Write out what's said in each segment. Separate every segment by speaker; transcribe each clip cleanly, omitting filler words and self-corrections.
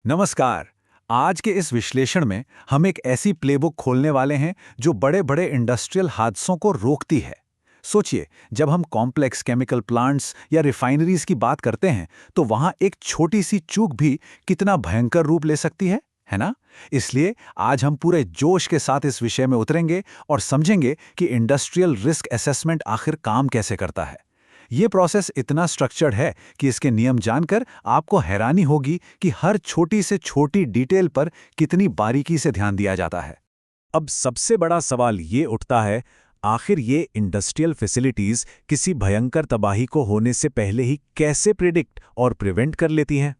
Speaker 1: नमस्कार। आज के इस विश्लेषण में हम एक ऐसी प्लेबुक खोलने वाले हैं जो बड़े बड़े इंडस्ट्रियल हादसों को रोकती है। सोचिए, जब हम कॉम्प्लेक्स केमिकल प्लांट्स या रिफाइनरीज की बात करते हैं तो वहां एक छोटी सी चूक भी कितना भयंकर रूप ले सकती है ना? इसलिए आज हम पूरे जोश के साथ इस विषय में उतरेंगे और समझेंगे कि इंडस्ट्रियल रिस्क असेसमेंट आखिर काम कैसे करता है। ये प्रोसेस इतना स्ट्रक्चर्ड है कि इसके नियम जानकर आपको हैरानी होगी कि हर छोटी से छोटी डिटेल पर कितनी बारीकी से ध्यान दिया जाता है।
Speaker 2: अब सबसे बड़ा सवाल ये उठता है, आखिर ये इंडस्ट्रियल फैसिलिटीज किसी भयंकर तबाही को होने से पहले ही कैसे प्रिडिक्ट और प्रिवेंट कर लेती हैं?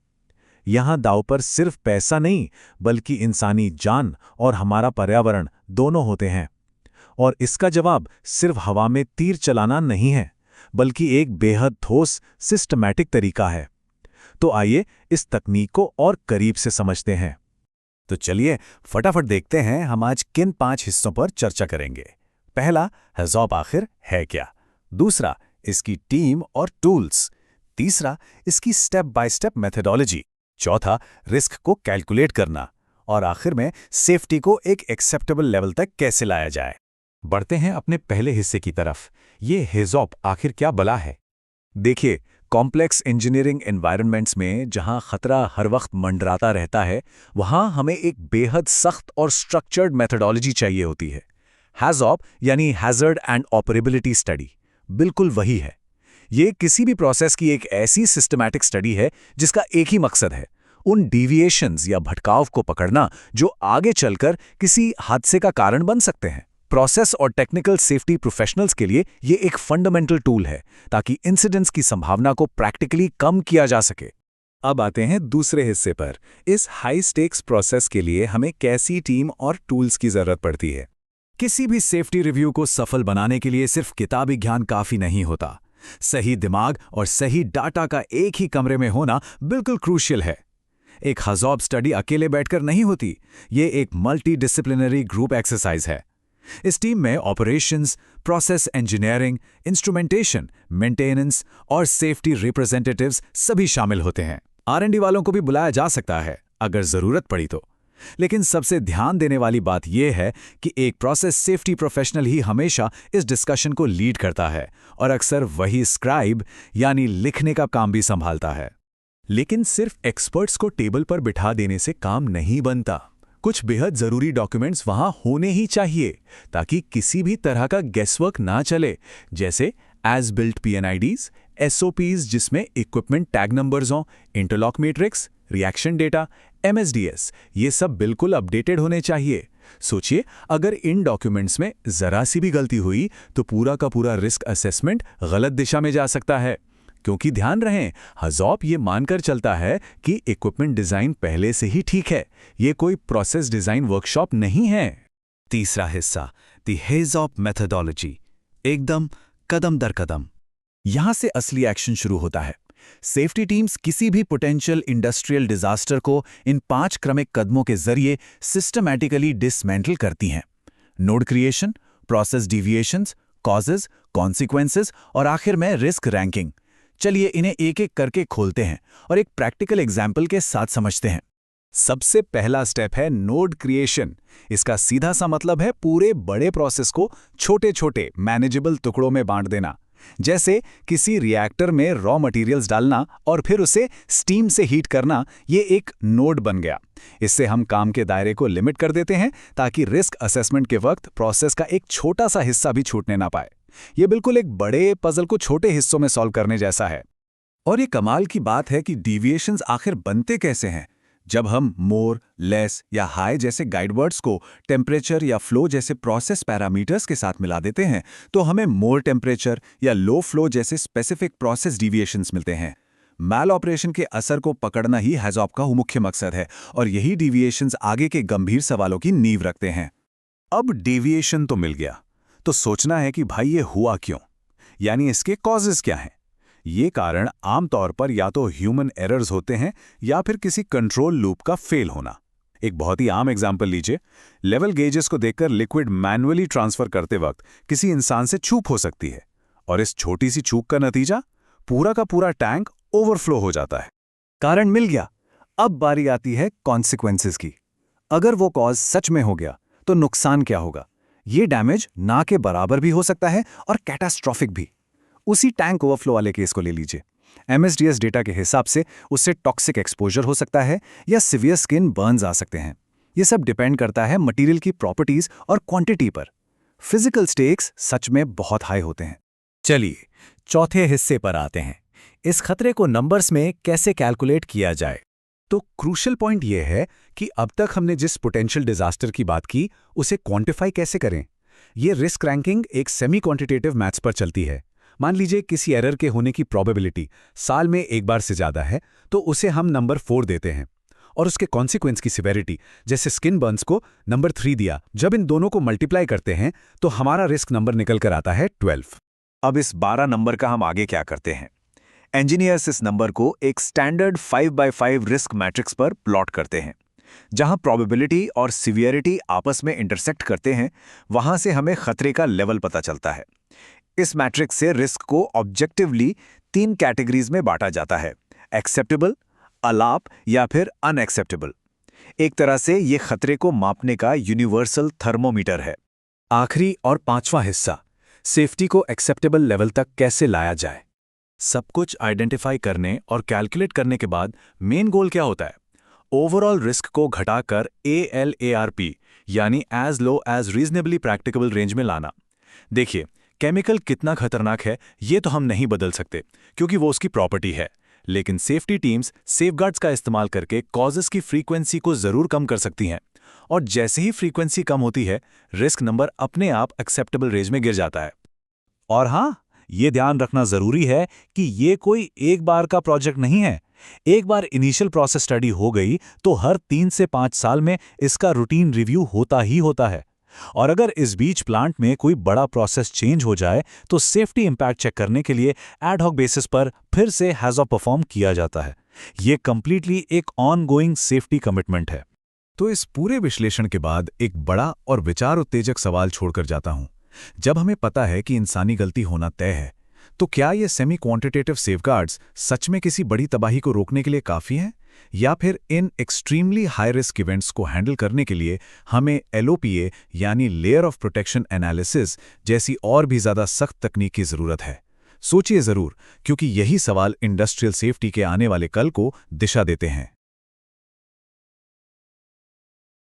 Speaker 2: यहाँ दांव पर सिर्फ पैसा नहीं, बल्कि इंसानी जान और हमारा पर्यावरण दोनों होते हैं। और इसका जवाब सिर्फ हवा में तीर चलाना नहीं है, बल्कि एक बेहद ठोस सिस्टमैटिक तरीका है। तो आइए इस तकनीक को और करीब से समझते हैं।
Speaker 1: तो चलिए फटाफट देखते हैं हम आज किन 5 हिस्सों पर चर्चा करेंगे। पहला, HAZOP आखिर है क्या? दूसरा, इसकी टीम और टूल्स। तीसरा, इसकी स्टेप बाय स्टेप मेथडोलॉजी। चौथा, रिस्क को कैलकुलेट करना। और आखिर में सेफ्टी को एक एक्सेप्टेबल लेवल तक कैसे लाया जाए। बढ़ते हैं अपने पहले हिस्से की तरफ। ये HAZOP आखिर क्या बला है? देखिए, कॉम्प्लेक्स इंजीनियरिंग एनवायरनमेंट्स में जहां खतरा हर वक्त मंडराता रहता है, वहां हमें एक बेहद सख्त और स्ट्रक्चर्ड मेथडोलॉजी चाहिए होती है। HAZOP यानी हैजर्ड एंड ऑपरेबिलिटी स्टडी बिल्कुल वही है। ये किसी भी प्रोसेस की एक ऐसी सिस्टमैटिक स्टडी है जिसका एक ही मकसद है, उन डिविएशंस या भटकाव को पकड़ना जो आगे चलकर किसी हादसे का कारण बन सकते हैं। प्रोसेस और टेक्निकल सेफ्टी प्रोफेशनल्स के लिए ये एक फंडामेंटल टूल है ताकि इंसिडेंट्स की संभावना को प्रैक्टिकली कम किया जा सके। अब आते हैं दूसरे हिस्से पर। इस हाई स्टेक्स प्रोसेस के लिए हमें कैसी टीम और टूल्स की जरूरत पड़ती है? किसी भी सेफ्टी रिव्यू को सफल बनाने के लिए सिर्फ किताबी ज्ञान काफी नहीं होता। सही दिमाग और सही डाटा का एक ही कमरे में होना बिल्कुल क्रूशियल है। एक HAZOP स्टडी अकेले बैठकर नहीं होती, ये एक मल्टी डिसिप्लिनरी ग्रुप एक्सरसाइज है। इस टीम में operations, process engineering, instrumentation, maintenance और सेफ्टी रिप्रेजेंटेटिव्स सभी शामिल होते हैं। R&D वालों को भी बुलाया जा सकता है अगर जरूरत पड़ी तो। लेकिन सबसे ध्यान देने वाली बात यह है कि एक प्रोसेस सेफ्टी प्रोफेशनल ही हमेशा इस डिस्कशन को लीड करता है और अक्सर वही स्क्राइब यानी लिखने का काम भी संभालता है। लेकिन सिर्फ एक्सपर्ट्स को टेबल पर बिठा देने से काम नहीं बनता। कुछ बेहद जरूरी डॉक्यूमेंट्स वहां होने ही चाहिए ताकि किसी भी तरह का गेसवर्क ना चले, जैसे एज बिल्ट PNIDs, SOPs जिसमें इक्विपमेंट टैग नंबर्स हों, interlock matrix, reaction data, MSDS, ये सब बिल्कुल अपडेटेड होने चाहिए। सोचिए, अगर इन डॉक्यूमेंट्स में जरा सी भी गलती हुई तो पूरा का पूरा रिस्क असेसमेंट गलत दिशा में जा सकता है। क्योंकि ध्यान रहे, HAZOP ये मानकर चलता है कि इक्विपमेंट डिजाइन पहले से ही ठीक है, ये कोई प्रोसेस डिजाइन वर्कशॉप नहीं है। तीसरा हिस्सा, द HAZOP मेथडोलॉजी, एकदम कदम दर कदम। यहां से असली एक्शन शुरू होता है। सेफ्टी टीम्स किसी भी पोटेंशियल इंडस्ट्रियल डिजास्टर को इन 5 क्रमिक कदमों के जरिए सिस्टमैटिकली डिसमेंटल करती हैं। Node creation, process deviations, causes, consequences और आखिर में रिस्क रैंकिंग। चलिए इन्हें एक एक करके खोलते हैं और एक प्रैक्टिकल एग्जाम्पल के साथ समझते हैं। सबसे पहला स्टेप है नोड क्रिएशन। इसका सीधा सा मतलब है पूरे बड़े प्रोसेस को छोटे छोटे मैनेजेबल टुकड़ों में बांट देना। जैसे किसी रिएक्टर में रॉ मटेरियल्स डालना और फिर उसे स्टीम से हीट करना, ये एक नोड बन गया। इससे हम काम के दायरे को लिमिट कर देते हैं ताकि रिस्क असेसमेंट के वक्त प्रोसेस का एक छोटा सा हिस्सा भी छूटने ना पाए। ये बिल्कुल एक बड़े पजल को छोटे हिस्सों में सॉल्व करने जैसा है। और ये कमाल की बात है कि डिविएशंस आखिर बनते कैसे हैं। जब हम मोर, लेस या हाई जैसे गाइडवर्ड्स को टेम्परेचर या फ्लो जैसे प्रोसेस पैरामीटर्स के साथ मिला देते हैं तो हमें मोर टेम्परेचर या लो फ्लो जैसे स्पेसिफिक प्रोसेस डिविएशंस मिलते हैं। मैल ऑपरेशन के असर को पकड़ना ही HAZOP का मुख्य मकसद है और यही डिविएशंस आगे के गंभीर सवालों की नींव रखते हैं। अब डेविएशन तो मिल गया, तो सोचना है कि भाई ये हुआ क्यों, यानी इसके कॉजेज क्या हैं। ये कारण आमतौर पर या तो ह्यूमन एरर्स होते हैं या फिर किसी कंट्रोल लूप का फेल होना। एक बहुत ही आम एग्जांपल लीजिए, लेवल गेजेस को देखकर लिक्विड मैन्युअली ट्रांसफर करते वक्त किसी इंसान से चूक हो सकती है और इस छोटी सी चूक का नतीजा पूरा का पूरा टैंक ओवरफ्लो हो जाता है। कारण मिल गया। अब बारी आती है कॉन्सिक्वेंसेस की। अगर वो कॉज सच में हो गया तो नुकसान क्या होगा? ये डैमेज ना के बराबर भी हो सकता है और कैटास्ट्रॉफिक भी। उसी टैंक ओवरफ्लो वाले केस को ले लीजिए। MSDS डेटा के हिसाब से उससे टॉक्सिक एक्सपोजर हो सकता है या सिवियर स्किन बर्न्स आ सकते हैं। ये सब डिपेंड करता है मटेरियल की प्रॉपर्टीज और क्वांटिटी पर। फिजिकल स्टेक्स सच में बहुत हाई होते हैं।
Speaker 2: चलिए चौथे हिस्से पर आते हैं। इस खतरे को नंबर्स में कैसे कैलकुलेट किया जाए? तो क्रूशियल पॉइंट यह है कि अब तक हमने जिस पोटेंशियल डिजास्टर की बात की उसे क्वांटिफाई कैसे करें। ये रिस्क रैंकिंग एक सेमी क्वांटिटेटिव मैथ्स पर चलती है। मान लीजिए किसी एरर के होने की प्रोबेबिलिटी साल में एक बार से ज्यादा है तो उसे हम नंबर 4 देते हैं, और उसके कॉन्सिक्वेंस की सिवेरिटी जैसे स्किन बर्न्स को नंबर 3 दिया। जब इन दोनों को मल्टीप्लाई करते हैं तो हमारा रिस्क नंबर निकल कर आता है 12।
Speaker 1: अब इस 12 नंबर का हम आगे क्या करते हैं? इंजीनियर्स इस नंबर को एक स्टैंडर्ड 5x5 रिस्क मैट्रिक्स पर प्लॉट करते हैं। जहां प्रोबेबिलिटी और सिवियरिटी आपस में इंटरसेक्ट करते हैं, वहां से हमें खतरे का लेवल पता चलता है। इस मैट्रिक्स से रिस्क को ऑब्जेक्टिवली 3 कैटेगरीज में बांटा जाता है: एक्सेप्टेबल, अलाप या फिर अनएक्सेप्टेबल। एक तरह से ये खतरे को मापने का यूनिवर्सल थर्मोमीटर है।
Speaker 2: आखिरी और पांचवा हिस्सा, सेफ्टी को एक्सेप्टेबल लेवल तक कैसे लाया जाए। सब कुछ आइडेंटिफाई करने और कैलकुलेट करने के बाद मेन गोल क्या होता है? ओवरऑल रिस्क को घटाकर ALARP यानी as low as reasonably practicable range में लाना। देखिए, केमिकल कितना खतरनाक है ये तो हम नहीं बदल सकते क्योंकि वो उसकी प्रॉपर्टी है, लेकिन सेफ्टी टीम्स सेफगार्ड्स का इस्तेमाल करके कॉजेस की फ्रीक्वेंसी को जरूर कम कर सकती हैं, और जैसे ही फ्रीक्वेंसी कम होती है रिस्क नंबर अपने आप एक्सेप्टेबल रेंज में गिर जाता है। और हां, ये ध्यान रखना जरूरी है कि ये कोई एक बार का प्रोजेक्ट नहीं है। एक बार इनिशियल प्रोसेस स्टडी हो गई तो हर 3 से 5 साल में इसका रूटीन रिव्यू होता ही होता है। और अगर इस बीच प्लांट में कोई बड़ा प्रोसेस चेंज हो जाए तो सेफ्टी इंपैक्ट चेक करने के लिए एड हॉक बेसिस पर फिर से हैज़ परफॉर्म किया जाता है। ये कंप्लीटली एक ऑनगोइंग सेफ्टी कमिटमेंट है।
Speaker 1: तो इस पूरे विश्लेषण के बाद एक बड़ा और विचार उत्तेजक सवाल छोड़कर जाता हूं। जब हमें पता है कि इंसानी गलती होना तय है, तो क्या ये सेमी क्वांटिटेटिव सेफगार्ड्स सच में किसी बड़ी तबाही को रोकने के लिए काफ़ी हैं? या फिर in extremely high risk events को हैंडल करने के लिए हमें LOPA यानी लेयर ऑफ प्रोटेक्शन एनालिसिस जैसी और भी ज़्यादा सख्त तकनीक की ज़रूरत है? सोचिए ज़रूर, क्योंकि यही सवाल इंडस्ट्रियल सेफ्टी के आने वाले कल को दिशा देते हैं।